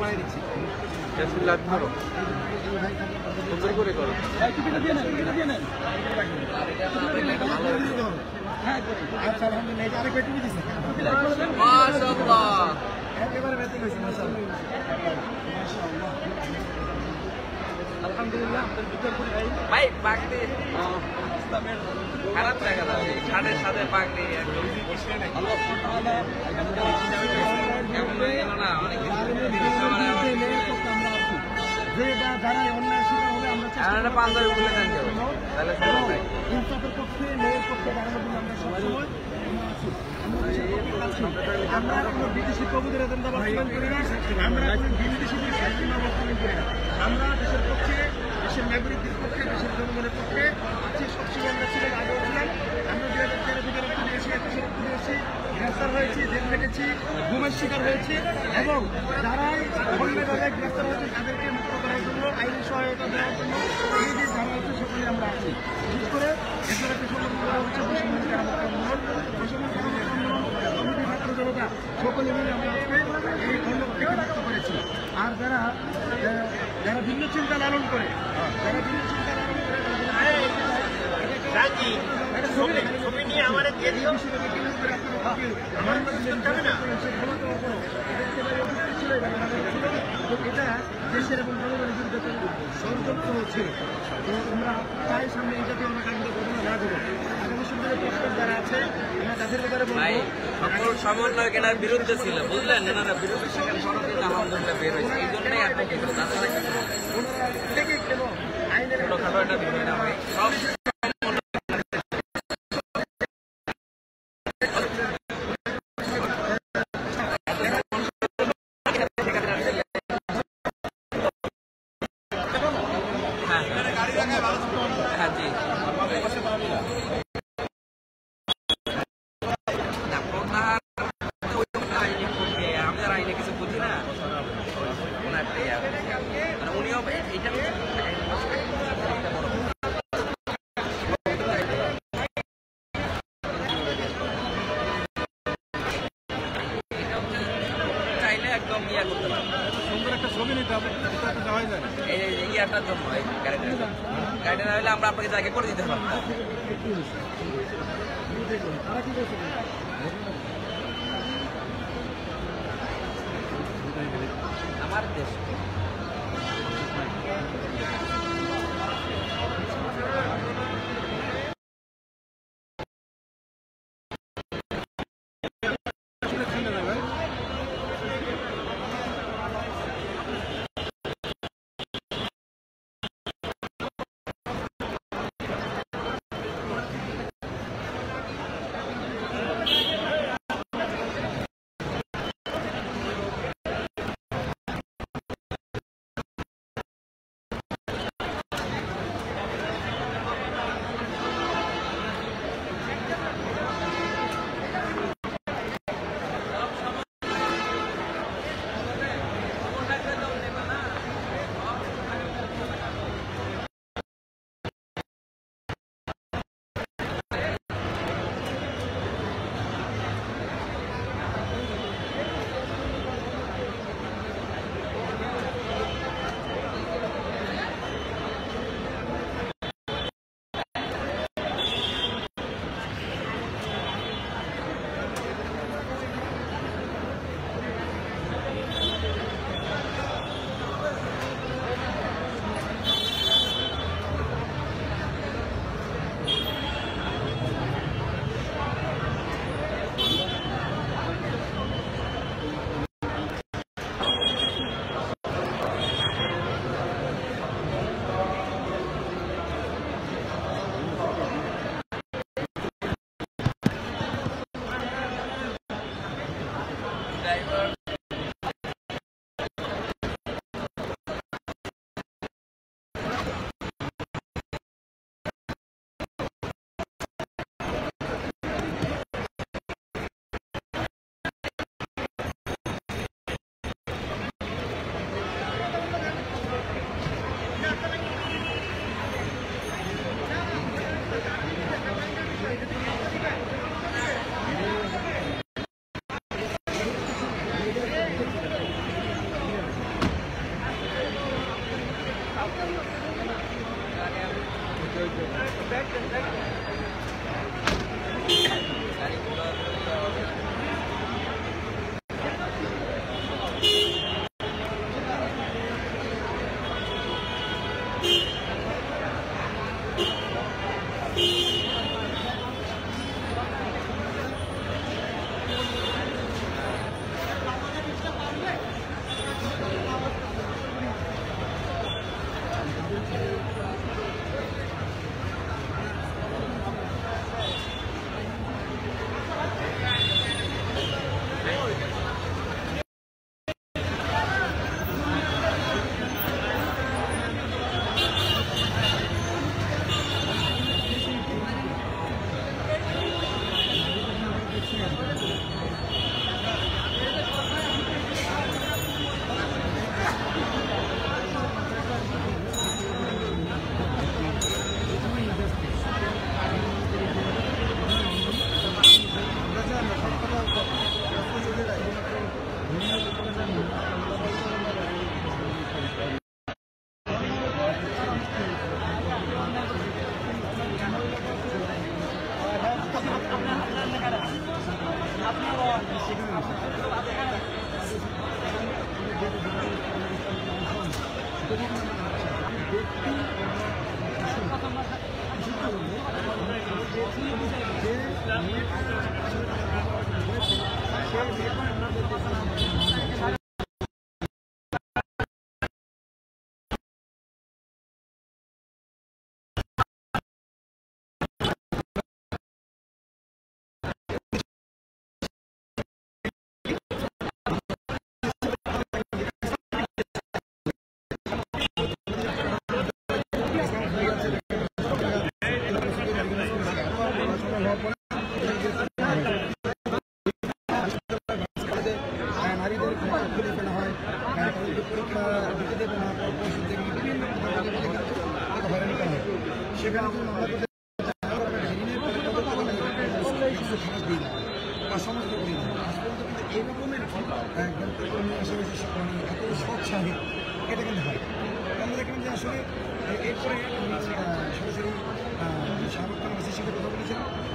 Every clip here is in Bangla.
বানাই দিচ্ছি। করো সুন্দর করে করো। আচ্ছা আলহামদুলিল্লাহ, এটা আরেক বেটি দিছে মাশাআল্লাহ, একেবারে বেটি হয়েছে মাশাআল্লাহ। আলহামদুলিল্লাহ আপনার বিচার করি ভাই পাগড়ি খারাপ দেখা যায়, সাথে সাথে পাগড়ি একদম আল্লাহ তাআলা কেমন হয়ে গেল না অনেক কিছু যেটা যারা অন্যায় শিকার হবে আমরা আর একটা পাঞ্জাবি বলে দেন কেউ তাহলে সবাই ভাই ইনসাফের পক্ষে মেয়ের পক্ষে দাঁড়ানোর জন্য আমরা সবসময় আমরা কোনো বিদেশি প্রভুদের এজেন্ডা বাস্তবায়ন করি না, আমরা কোনো বিদেশিদের এজেন্ডা বাস্তবায়ন করি না। আমরা দেশের পক্ষে, দেশের নাগরিকদের পক্ষে, দেশের জনগণের পক্ষে আছি। সবসময় আমরা ছিলাম, আগেও ছিলাম। আমরা 2013 থেকে রক্ত দিয়েছি, 21 রক্ত দিয়েছি, গ্রেফতার হয়েছি, জেল কেটেছি, গুমের শিকার হয়েছি এবং যারাই অন্যভাবে গ্রেফতার হয়েছে তাদেরকে মুক্ত করার জন্য আইনি সহায়তা দেওয়ার জন্য নিজেদের যারা হচ্ছে সকলে আমরা আছি। বিশেষ করে দেশের একটা সংগঠন করা হচ্ছে বৈষম্য কারামুক্ত আন্দোলন, বৈষম্য কারামুক্ত আন্দোলন কমিটি ছাত্র জনতা সকলে মিলে আমরা আজকে এই ধর্ম থেকে মুক্ত করেছি। আর যারা ভিন্ন চিন্তা লালন করে, যারা ভিন্ন চিন্তা লালন করে ছবি নিয়ে আমার দিয়ে দিও এটা দেশের এবং জনগণের বিরুদ্ধে ষড়যন্ত্র হচ্ছে। তো আমরা চাই সামনে এই জাতীয় অনাকাঙ্ক্ষিত ঘটনা না ঘটে। আগামী সপ্তাহে প্রস্তাব যারা আছে আমরা তাদের ব্যাপারে ভাই সকল সমন্বয়ক এনার বিরুদ্ধে ছিল, বুঝলেন? এনারা বিরুদ্ধে সেখানে সরাসরি আলহামদুলিল্লাহ বের হয়েছে, এই জন্যই এত কিছু তাছাড়া কিছু আইনের ছোটখাটো একটা বিষয় না ভাই, সব হ্যাঁ জি আমি আর আইনে কিছু বুঝি না, উনিও এইটা চাইলে একদম ইয়া করতে পারে, সুন্দর একটা ছবি নিতে হবে, দেওয়া যায়। এই ইয়াটার জন্য এই গাড়িটার জন্য, গাড়িটা না হলে আমরা আপনাকে জায়গা করে দিতে পারতাম। আমার দেশ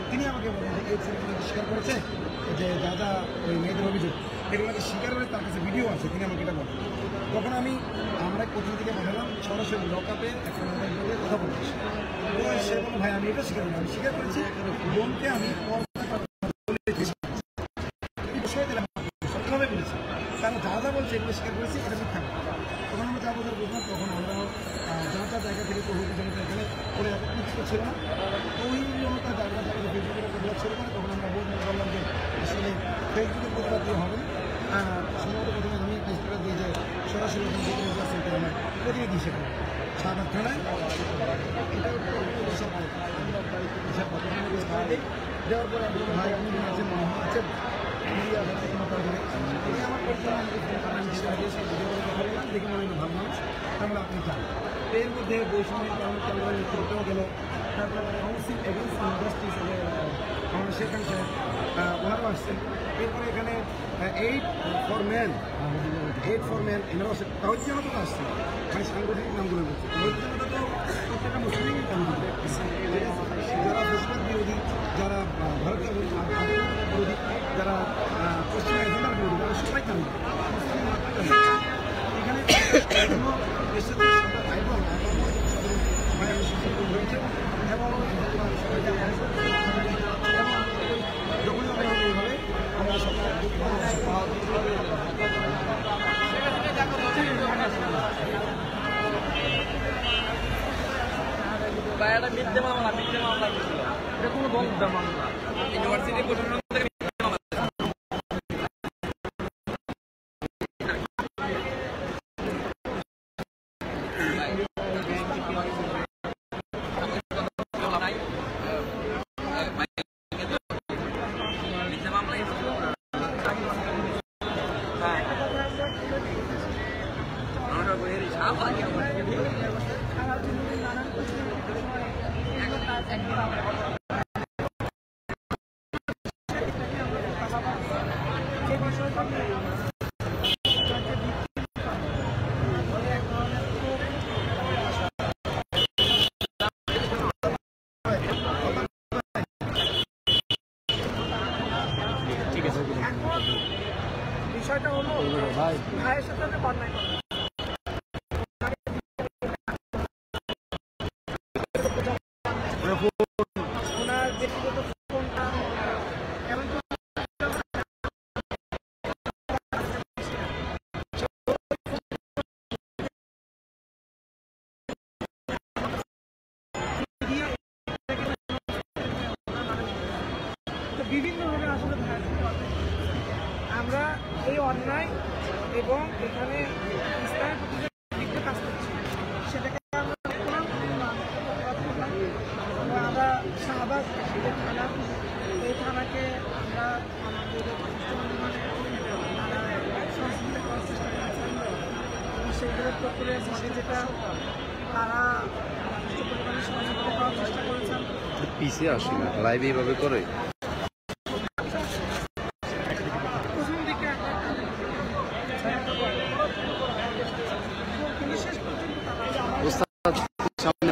তিনি আমাকে বলেন যে এই ছেলেগুলোকে স্বীকার করেছে যে দাদা ওই মেয়েদের অভিযোগ এগুলোকে স্বীকার করে তার কাছে ভিডিও আছে, তিনি আমাকে এটা বলেন। তখন আমরা প্রতিনিধিকে পাঠালাম সরাসরি লকআপে একটা মোবাইল করে কথা বলছি। তো সে বলো ভাই আমি এটা স্বীকার করি, আমি স্বীকার করেছি বোনকে আমি বিষয় দিলাম সত্যভাবে বলেছি, কারণ যা যা বলছে এগুলো স্বীকার করেছি, এটা মিথ্যা না। তখন আমরা যা বোঝার বুঝলাম, তখন আমরাও জনতার জায়গা থেকে তহুদি জনতা এখানে করে একত্রিত ছিল না, ওই জনতা জায়গা থেকে ফেসবুকের প্রতিবাদ ছিল না। তখন আমরা বললাম যে আসলে ফেসবুকের প্রতিবাদ দিয়ে হবে সম্ভবত প্রথমে আমি একটা স্টেটাস দিই যে সরাসরি আমার প্রতিনিধি হিসেবে শাহবাগ থানায় এটা দেওয়ার পরে আপনি ভাই আপনি আছেন মনে হচ্ছে আমার পরিচয় দেখে মনে হয় ভালো মানুষ, তাহলে আপনি চান। এর মধ্যে বৈষম্যের কারণে ক্যামেরা নেতৃত্বও গেল, তারপরে কাউন্সিল এগেন্সট ইন্ডাস্ট্রিজ আমাদের সেখান থেকে ওনারাও আসছেন। এরপরে এখানে এইড ফর ম্যান এনারাও আসছে, তাহলে জনতা তো আসছে, মানে সাংগঠনিক নামগুলো বলছে। তাহলে জনতা তো প্রত্যেকটা মুসলিম যারা মুসলিম বিরোধী, যারা ভারতীয় বিরোধী, যারা পশ্চিম এজেন্ডার বিরোধী, তারা সবাই কারণ এখানে রয়েছে এবং যখনই এইভাবে আমরা এটা মিথ্যে মামলা দিয়েছিল, এটা কোনো বন্ধ মামলা ইউনিভার্সিটি প্রশাসন থেকে ভাইয়ের সাথে অনেক অন্যায় করা হয়েছে। ওনার ব্যক্তিগত ফোনটা এমনকি বিভিন্নভাবে আসলে ভাইয়ের সাথে অন্যায় করেছে। আমরা এই অন্যায় এবং এখানে ইসলামের প্রতি যে বিরুদ্ধে কাজ করছি সেটাকে আমরা করলাম প্রতিবাদ করলাম। এবং আমরা শাহবাগ যে থানা, এই থানাকে আমরা আমাদের যথেষ্ট পরিমাণে সংস্কৃতি করার চেষ্টা করেছেন এবং সেইগুলোর প্রক্রিয়ার সাথে যেটা তারা যথেষ্ট পরিমাণে সহযোগিতা করার চেষ্টা করেছেন। পিছিয়ে আসে না লাইভ এইভাবে করে প্রথম দিকে আমরা কিন্তু শেষ পর্যন্ত তারা ওস্তাদ সামনে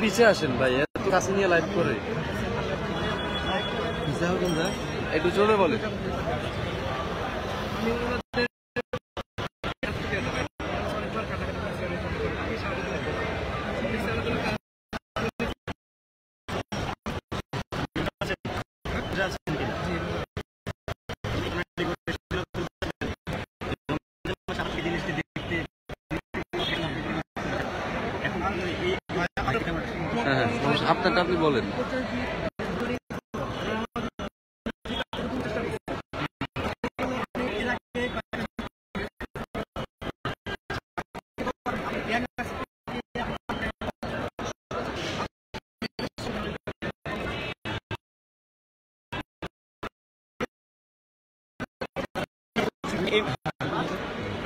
পিছিয়ে আসেন ভাই, এত কাছে নিয়ে লাইভ করে একটু জোরে বলে। হ্যাঁ আপনারটা আপনি বলেন।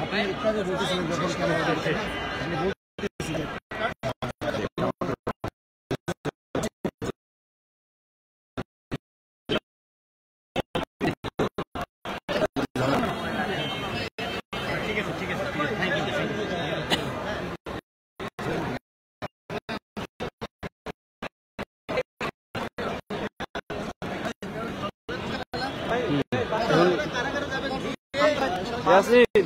আপনি একটু আগে বলতেছিলেন যখন ক্যামেরা করছে আপনি বলতেছিলেন ইয়াসিন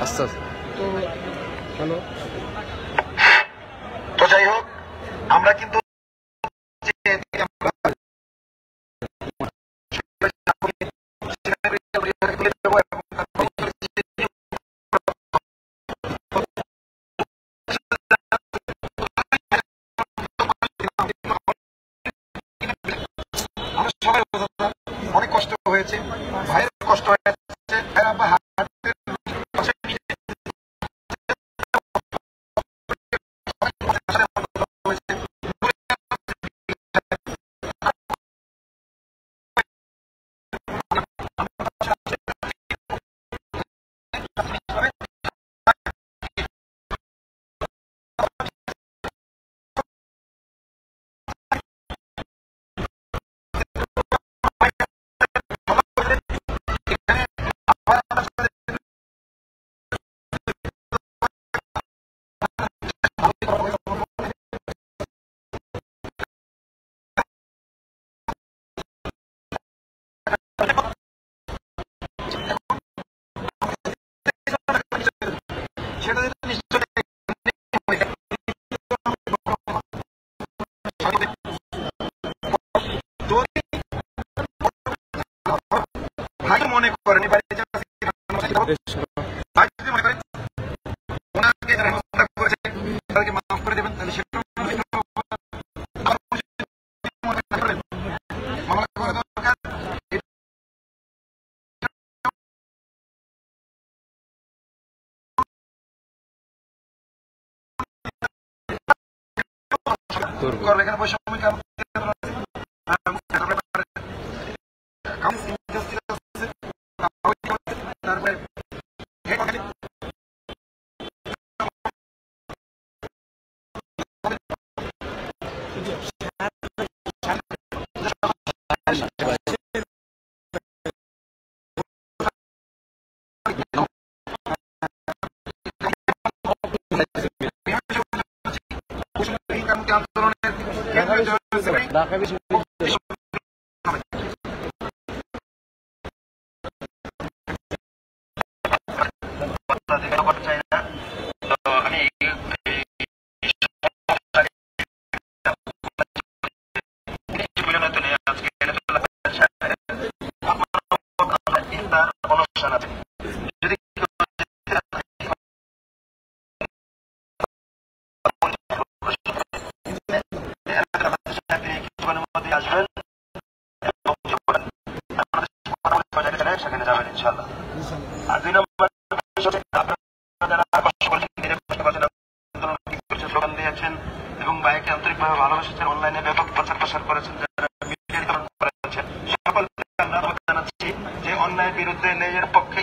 আস্তে আস্তে হ্যালো তো যাই হোক আমরা কিন্তু সবাই অনেক কষ্ট হয়েছে, ভাইয়ের কষ্ট হয়েছে, ভাইয়ের আব্বা সেটা নিশ্চয়ই ভাই মনে করেন ভাই যদি মনে করেন ওনাকে যারা হত্যা করেছে তাদেরকে মাফ করে দেবেন, তাহলে সেটা মামলা করা দরকার। এখানে বৈষম্য তারপরে ঢাকা বিশ্ববিদ্যালয় অনুষ্ঠান আছে, যদি আসবেন সেখানে যাবেন ইনশাল্লাহ। আর 2 নম্বর স্লোগান দিয়েছেন এবং বাইকে আন্তরিকভাবে ভালোবেসেছেন, অনলাইনে ব্যাপক প্রচার প্রসার করেছেন, যারা মিডিয়া করেছেন, সকলকে আমরা জানাচ্ছি যে অন্যায়ের বিরুদ্ধে ন্যায়ের পক্ষে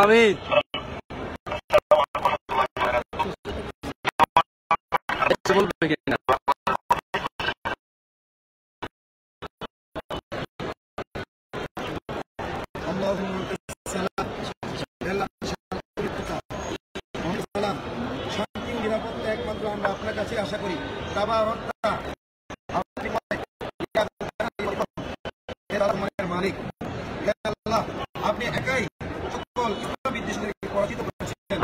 আমিন বলবে কিনা শান্তি নিরাপত্তা একমাত্র আমরা আপনার কাছে আশা করি। কাবা হত্যা মালিক আপনি একাই সকল বিদ্বেষীদেরকে পরাজিত করেছেন।